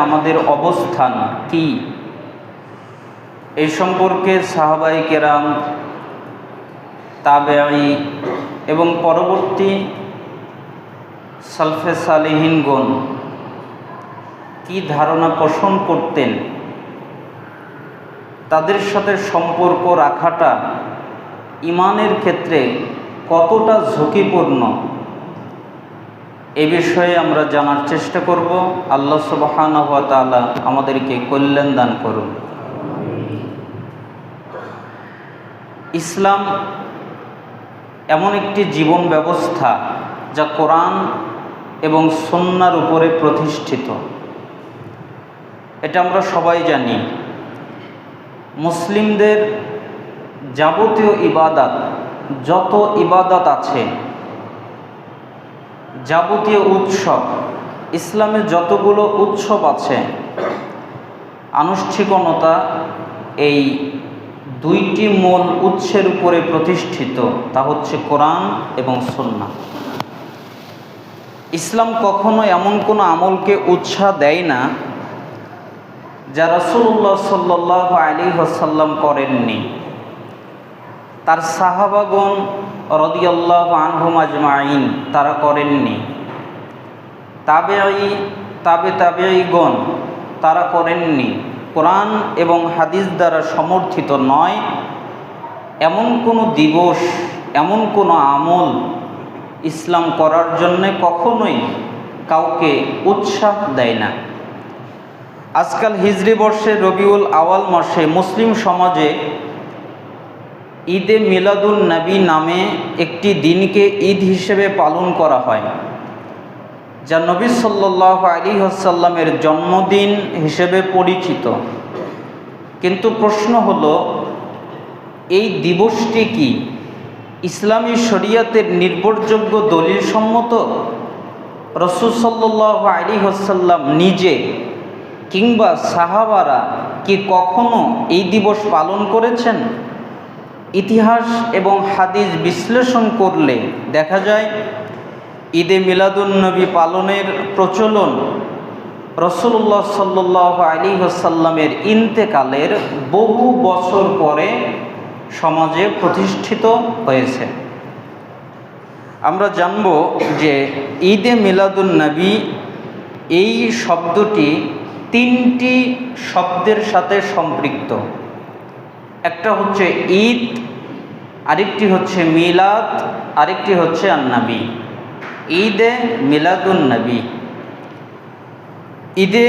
আমাদের অবস্থান কি এই সম্পর্কে সাহাবায়ে কেরাম, তাবেঈ এবং পরবর্তী সালফে সালেহিনগণ কি ধারণা পোষণ করতেন, তাদের সাথে সম্পর্ক রাখাটা ঈমানের ক্ষেত্রে কতটা ঝুঁকিপূর্ণ, এ বিষয়ে আমরা জানার চেষ্টা করব। আল্লাহ সুবহানাহু ওয়া তাআলা আমাদেরকে কল্যাণ দান করুন। ইসলাম এমন একটি জীবন ব্যবস্থা যা কোরআন এবং সুন্নাহর উপরে প্রতিষ্ঠিত। এটা আমরা সবাই জানি। মুসলিমদের যাবতীয় ইবাদত, যত ইবাদত আছে, যাবতীয় উৎসব, ইসলামে যতগুলো উৎসব আছে, আনুষ্ঠানিকতা এই দুইটি মূল উৎসের উপরে প্রতিষ্ঠিত, তা হচ্ছে কোরআন এবং সুন্নাহ। ইসলাম কখনো এমন কোনো আমলকে উৎসাহ দেয় না যা রাসূলুল্লাহ সাল্লাল্লাহু আলাইহি ওয়াসাল্লাম করেননি, তার সাহাবাগণ রাদিয়াল্লাহু আনহুম আজমাইন তারা করেননি, তাবেঈগণ তারা করেননি। কোরআন এবং হাদিস দ্বারা সমর্থিত নয় এমন কোনো দিবস, এমন কোনো আমল ইসলাম করার জন্যে কখনোই কাউকে উৎসাহ দেয় না। আজকাল হিজরি বর্ষে রবিউল আওয়াল মাসে মুসলিম সমাজে ঈদে মিলাদুন নবী নামে একটি দিনকে ঈদ হিসেবে পালন করা হয়, যা নবী সাল্লাল্লাহু আলাইহি ওয়াসাল্লামের জন্মদিন হিসেবে পরিচিত। কিন্তু প্রশ্ন হলো, এই দিবসটি কি ইসলামী শরীয়তের নির্ভরযোগ্য দলিল সম্মত? রাসূল সাল্লাল্লাহু আলাইহি ওয়াসাল্লাম নিজে কিংবা সাহাবারা কি কখনো এই দিবস পালন করেছেন? ইতিহাস এবং হাদিস বিশ্লেষণ করলে দেখা যায় ঈদে মিলাদুন নবী পালনের প্রচলন রাসূলুল্লাহ সাল্লাল্লাহু আলাইহি ওয়াসাল্লামের ইন্তেকালের বহু বছর পরে সমাজে প্রতিষ্ঠিত হয়েছে। আমরা জানব যে ঈদে মিলাদুন নবী এই শব্দটি তিনটি শব্দের সাথে সম্পৃক্ত। একটা হচ্ছে ঈদ, আরেকটি হচ্ছে মিলাদ, আরেকটি হচ্ছে আন-নবী। ঈদে মিলাদুন নবী, ঈদে